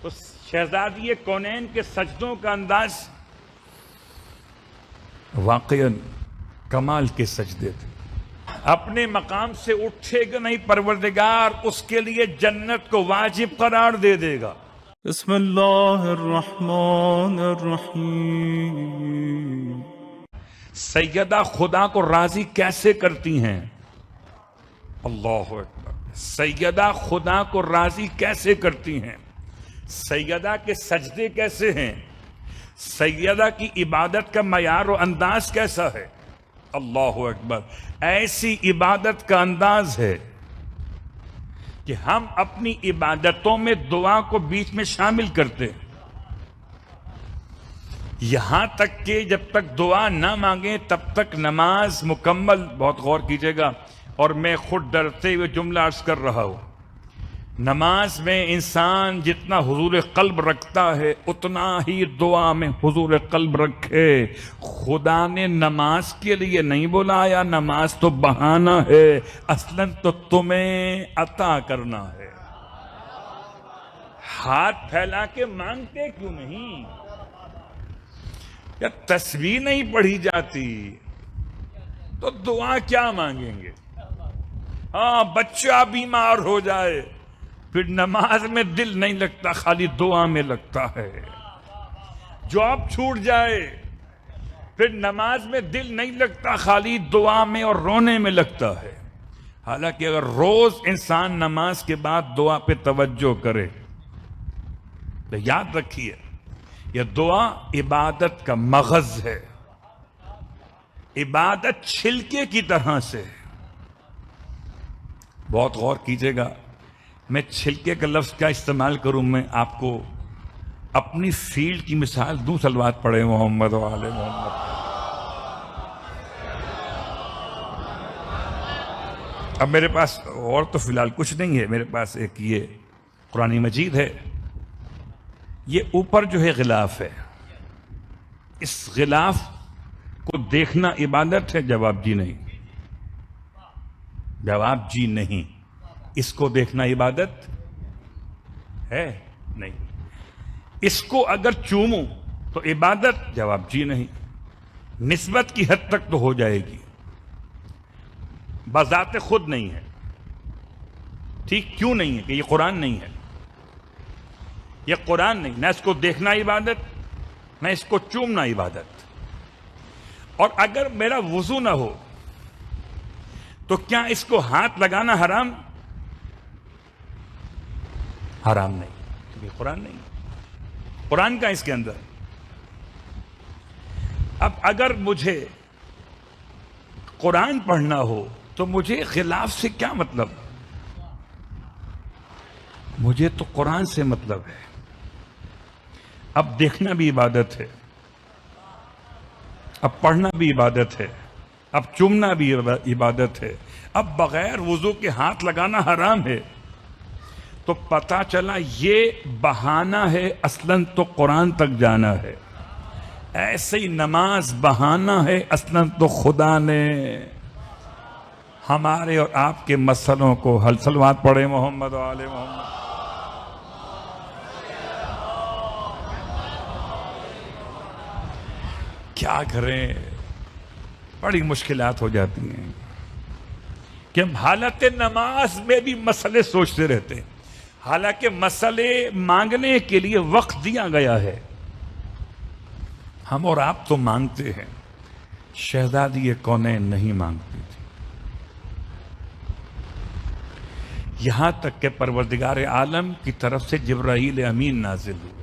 تو شہزادی کونین کے سجدوں کا انداز واقعاً کمال کے سجدے تھے. اپنے مقام سے اٹھے گا نہیں پروردگار اس کے لیے جنت کو واجب قرار دے دے گا. بسم اللہ الرحمن الرحیم. سیدہ خدا کو راضی کیسے کرتی ہیں؟ اللہ اکبر. سیدہ خدا کو راضی کیسے کرتی ہیں؟ سیدہ کے سجدے کیسے ہیں؟ سیدہ کی عبادت کا معیار و انداز کیسا ہے؟ اللہ اکبر. ایسی عبادت کا انداز ہے کہ ہم اپنی عبادتوں میں دعا کو بیچ میں شامل کرتے ہیں، یہاں تک کہ جب تک دعا نہ مانگیں تب تک نماز مکمل. بہت غور کیجئے گا، اور میں خود ڈرتے ہوئے جملہ عرض کر رہا ہوں، نماز میں انسان جتنا حضور قلب رکھتا ہے اتنا ہی دعا میں حضور قلب رکھے. خدا نے نماز کے لیے نہیں بلایا، نماز تو بہانہ ہے، اصلاً تو تمہیں عطا کرنا ہے. ہاتھ پھیلا کے مانگتے کیوں نہیں؟ یا تسبیح نہیں پڑھی جاتی تو دعا کیا مانگیں گے؟ ہاں، بچہ بیمار ہو جائے پھر نماز میں دل نہیں لگتا، خالی دعا میں لگتا ہے. جاب چھوٹ جائے پھر نماز میں دل نہیں لگتا، خالی دعا میں اور رونے میں لگتا ہے. حالانکہ اگر روز انسان نماز کے بعد دعا پہ توجہ کرے تو یاد رکھیے یہ دعا عبادت کا مغز ہے. عبادت چھلکے کی طرح سے. بہت غور کیجئے گا، میں چھلکے کا لفظ کیا استعمال کروں؟ میں آپ کو اپنی فیلڈ کی مثال دوں. صلوات پڑھے محمد و آل محمد. اب میرے پاس اور تو فی الحال کچھ نہیں ہے، میرے پاس ایک یہ قرآن مجید ہے. یہ اوپر جو ہے غلاف ہے، اس غلاف کو دیکھنا عبادت ہے؟ جواب جی نہیں. جواب جی نہیں. اس کو دیکھنا عبادت ہے؟ نہیں. اس کو اگر چوموں تو عبادت؟ جواب جی نہیں. نسبت کی حد تک تو ہو جائے گی، بذات خود نہیں ہے. ٹھیک کیوں نہیں ہے؟ کہ یہ قرآن نہیں ہے. یہ قرآن نہیں. نہ اس کو دیکھنا عبادت، نہ اس کو چومنا عبادت. اور اگر میرا وضو نہ ہو تو کیا اس کو ہاتھ لگانا حرام؟ حرام نہیں، کیونکہ قرآن نہیں. قرآن کا اس کے اندر. اب اگر مجھے قرآن پڑھنا ہو تو مجھے غلاف سے کیا مطلب؟ مجھے تو قرآن سے مطلب ہے. اب دیکھنا بھی عبادت ہے، اب پڑھنا بھی عبادت ہے، اب چومنا بھی عبادت ہے، اب بغیر وضو کے ہاتھ لگانا حرام ہے. تو پتہ چلا یہ بہانہ ہے، اصلاً تو قرآن تک جانا ہے. ایسے ہی نماز بہانہ ہے، اصلاً تو خدا نے ہمارے اور آپ کے مسئلوں کو حل. صلوات پڑھے محمد و آل محمد. کیا کریں، بڑی مشکلات ہو جاتی ہیں کہ ہم حالت نماز میں بھی مسئلے سوچتے رہتے ہیں، حالانکہ مسئلے مانگنے کے لیے وقت دیا گیا ہے. ہم اور آپ تو مانگتے ہیں، شہزادی کونین نہیں مانگتی تھی. یہاں تک کہ پروردگار عالم کی طرف سے جبرائیل امین نازل ہوئے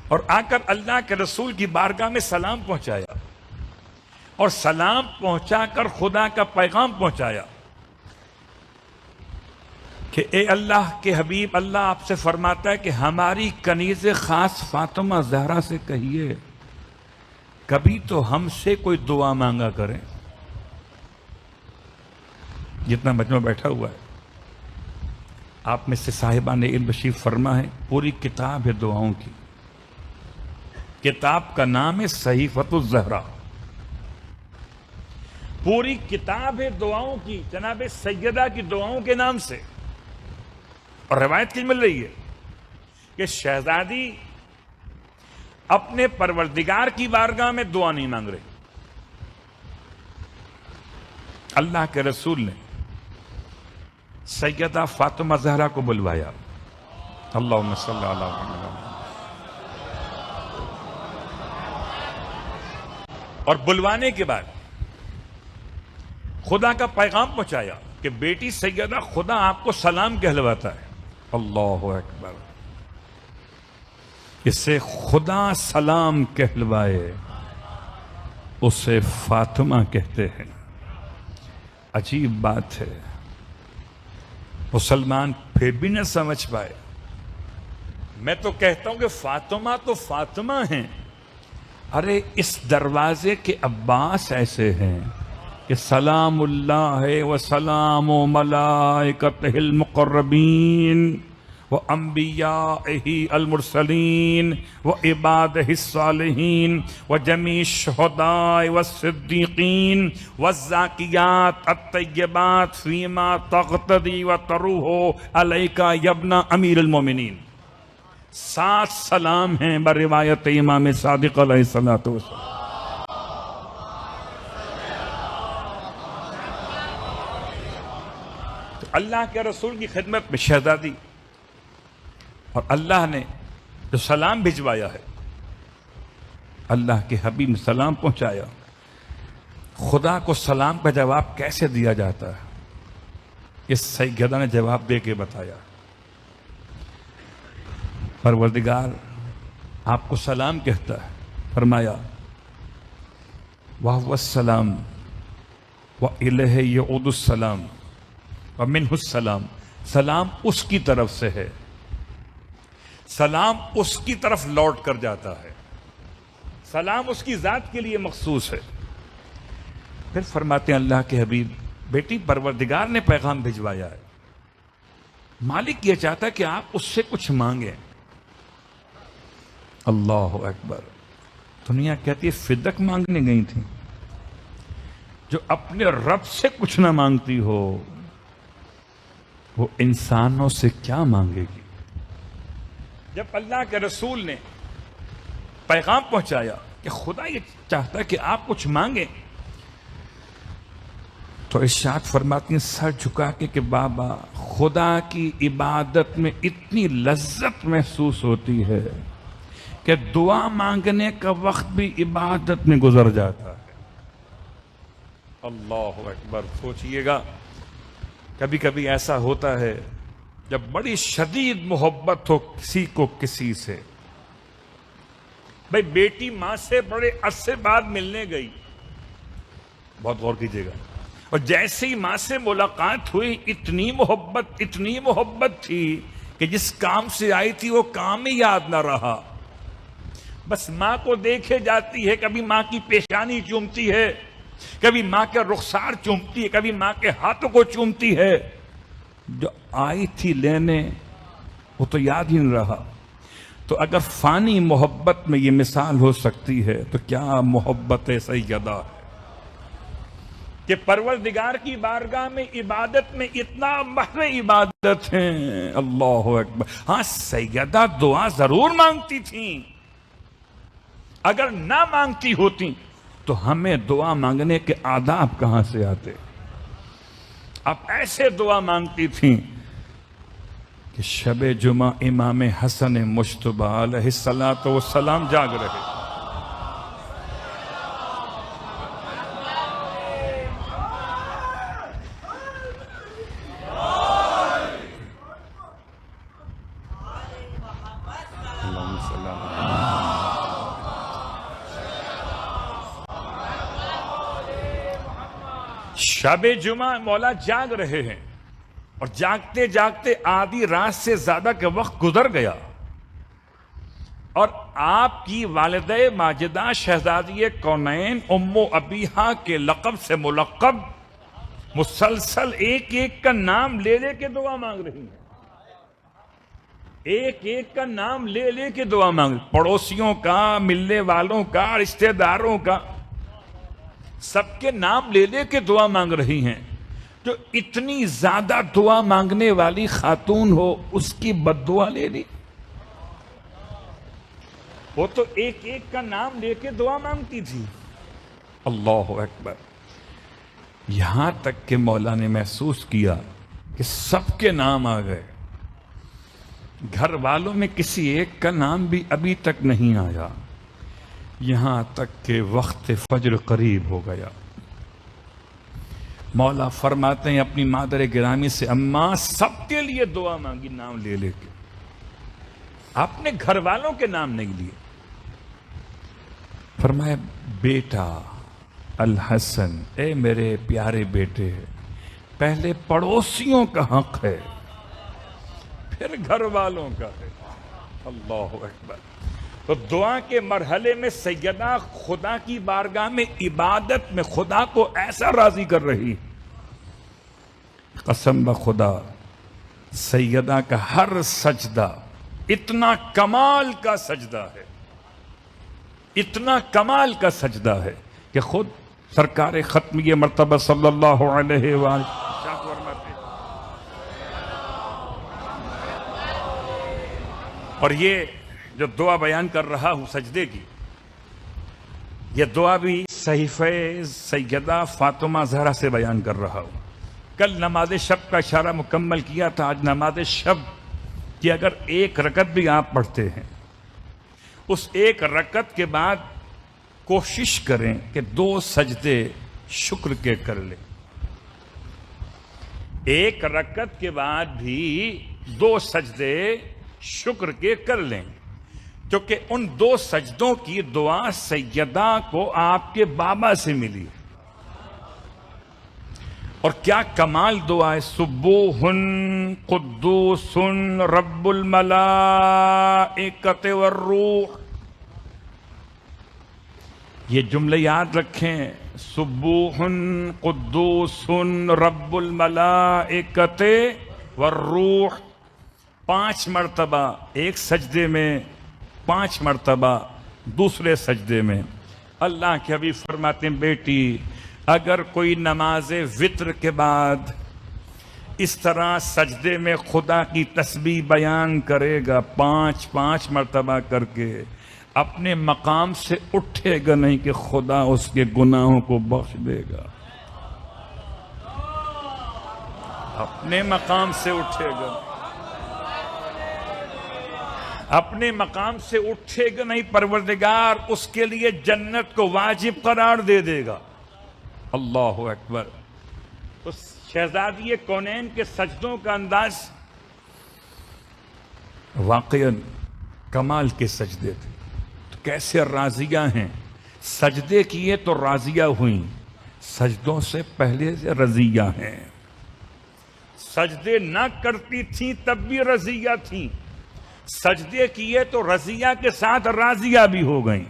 اور آ کر اللہ کے رسول کی بارگاہ میں سلام پہنچایا، اور سلام پہنچا کر خدا کا پیغام پہنچایا کہ اے اللہ کے حبیب، اللہ آپ سے فرماتا ہے کہ ہماری کنیز خاص فاطمہ زہرا سے کہیے کبھی تو ہم سے کوئی دعا مانگا کریں. جتنا مجمع بیٹھا ہوا ہے آپ میں سے صاحبان علم بشیر فرما ہے، پوری کتاب ہے دعاؤں کی. کتاب کا نام ہے صحیفۃ الزہرا. پوری کتاب ہے دعاؤں کی، جناب سیدہ کی دعاؤں کے نام سے. اور روایت کی مل رہی ہے کہ شہزادی اپنے پروردگار کی بارگاہ میں دعا نہیں مانگ رہے. اللہ کے رسول نے سیدہ فاطمہ زہرا کو بلوایا. اللہم صلی علی محمد. اور بلوانے کے بعد خدا کا پیغام پہنچایا کہ بیٹی سیدہ خدا آپ کو سلام کہلواتا ہے. اللہ اکبر. اسے خدا سلام کہلوائے اسے فاطمہ کہتے ہیں. عجیب بات ہے، مسلمان پھر بھی نہ سمجھ پائے. میں تو کہتا ہوں کہ فاطمہ تو فاطمہ ہیں. ارے اس دروازے کے عباس ایسے ہیں کہ سلام اللہ و سلام و ملائکتہ المقربین و انبیائہ المرسلین و عبادہ الصالحین و جمیع الشہداء والصدیقین والزاکیات الطیبات فیما تقتدی و تروح علیک یا ابن امیر المومنین. 7 سلام ہیں بروایت امام صادق علیہ الصلوۃ والسلام. تو اللہ کے رسول کی خدمت میں شہزادی اور اللہ نے جو سلام بھجوایا ہے، اللہ کے حبیب نے سلام پہنچایا. خدا کو سلام کا جواب کیسے دیا جاتا ہے اس سیدہ نے جواب دے کے بتایا. پروردگار آپ کو سلام کہتا ہے. فرمایا وَهُوَ السَّلَامُ وَإِلَيْهِ يَعُودُ السَّلَامُ وَمِنْهُ السَّلَامُ. سلام اس کی طرف سے ہے، سلام اس کی طرف لوٹ کر جاتا ہے، سلام اس کی ذات کے لیے مخصوص ہے. پھر فرماتے ہیں اللہ کے حبیب بیٹی پروردگار نے پیغام بھجوایا ہے، مالک یہ چاہتا ہے کہ آپ اس سے کچھ مانگیں. اللہ اکبر. دنیا کہتی ہے فدق مانگنے گئی تھی. جو اپنے رب سے کچھ نہ مانگتی ہو وہ انسانوں سے کیا مانگے گی. جب اللہ کے رسول نے پیغام پہنچایا کہ خدا یہ چاہتا ہے کہ آپ کچھ مانگیں تو ارشاد فرماتی ہیں سر جھکا کے کہ بابا خدا کی عبادت میں اتنی لذت محسوس ہوتی ہے کہ دعا مانگنے کا وقت بھی عبادت میں گزر جاتا ہے. اللہ اکبر. سوچئے گا کبھی کبھی ایسا ہوتا ہے جب بڑی شدید محبت ہو کسی کو کسی سے. بھئی بیٹی ماں سے بڑے عرصے بعد ملنے گئی، بہت غور کیجئے گا، اور جیسے ہی ماں سے ملاقات ہوئی اتنی محبت تھی کہ جس کام سے آئی تھی وہ کام ہی یاد نہ رہا. بس ماں کو دیکھے جاتی ہے، کبھی ماں کی پیشانی چومتی ہے، کبھی ماں کے رخسار چومتی ہے، کبھی ماں کے ہاتھوں کو چومتی ہے. جو آئی تھی لینے وہ تو یاد ہی نہیں رہا. تو اگر فانی محبت میں یہ مثال ہو سکتی ہے تو کیا محبت سیدہ ہے کہ پروردگار کی بارگاہ میں عبادت میں اتنا محض عبادت ہیں. اللہ اکبر. ہاں سیدہ دعا ضرور مانگتی تھیں، اگر نہ مانگتی ہوتی تو ہمیں دعا مانگنے کے آداب کہاں سے آتے. اب ایسے دعا مانگتی تھیں کہ شب جمعہ امام حسن مجتبی علیہ السلام جاگ رہے. شب جمعہ مولا جاگ رہے ہیں اور جاگتے جاگتے آدھی رات سے زیادہ کے وقت گزر گیا اور آپ کی والدہ ماجدہ شہزادی کونین ام ابیہا کے لقب سے ملقب مسلسل ایک ایک کا نام لے لے کے دعا مانگ رہی ہیں. ایک ایک کا نام لے لے کے دعا مانگ، پڑوسیوں کا، ملنے والوں کا، رشتہ داروں کا، سب کے نام لے لے کے دعا مانگ رہی ہیں. جو اتنی زیادہ دعا مانگنے والی خاتون ہو اس کی بد دعا لے لی. وہ تو ایک ایک کا نام لے کے دعا مانگتی تھی. اللہ اکبر. یہاں تک کہ مولا نے محسوس کیا کہ سب کے نام آ گئے، گھر والوں میں کسی ایک کا نام بھی ابھی تک نہیں آیا. یہاں تک کہ وقت فجر قریب ہو گیا. مولا فرماتے ہیں اپنی مادر گرامی سے، اماں سب کے لیے دعا مانگی نام لے لے کے، اپنے گھر والوں کے نام نہیں لیے. فرمایا بیٹا الحسن، اے میرے پیارے بیٹے، پہلے پڑوسیوں کا حق ہے پھر گھر والوں کا ہے. اللہ اکبر. تو دعا کے مرحلے میں سیدہ خدا کی بارگاہ میں عبادت میں خدا کو ایسا راضی کر رہی. قسم بخدا سیدہ کا ہر سجدہ اتنا کمال کا سجدہ ہے، اتنا کمال کا سجدہ ہے کہ خود سرکار ختمیہ مرتبہ صلی اللہ علیہ وآلہ اور یہ جو دعا بیان کر رہا ہوں سجدے کی، یہ دعا بھی صحیفہ سیدہ فاطمہ زہرا سے بیان کر رہا ہوں. کل نماز شب کا اشارہ مکمل کیا تھا. آج نماز شب کی اگر ایک رکعت بھی آپ پڑھتے ہیں، اس ایک رکعت کے بعد کوشش کریں کہ 2 سجدے شکر کے کر لیں. ایک رکعت کے بعد بھی 2 سجدے شکر کے کر لیں، کیونکہ ان 2 سجدوں کی دعا سیدہ کو آپ کے بابا سے ملی. اور کیا کمال دعا ہے. سبوح قدوس رب الملائکۃ والروح. یہ جملے یاد رکھیں، سبوح قدوس رب الملائکۃ والروح. 5 مرتبہ ایک سجدے میں، 5 مرتبہ دوسرے سجدے میں. اللہ کے حبیب فرماتے ہیں بیٹی اگر کوئی نماز وتر کے بعد اس طرح سجدے میں خدا کی تسبیح بیان کرے گا 5 مرتبہ کر کے، اپنے مقام سے اٹھے گا نہیں کہ خدا اس کے گناہوں کو بخش دے گا. اپنے مقام سے اٹھے گا، اپنے مقام سے اٹھے گا نہیں، پروردگار اس کے لیے جنت کو واجب قرار دے دے گا. اللہ اکبر. تو شہزادی کونین کے سجدوں کا انداز واقعاً کمال کے سجدے تھے. تو کیسے راضیہ ہیں، سجدے کیے تو راضیہ ہوئیں، سجدوں سے پہلے سے رضیہ ہیں. سجدے نہ کرتی تھیں تب بھی رضیہ تھیں، سجدے کیے تو رضیہ کے ساتھ راضیہ بھی ہو گئیں.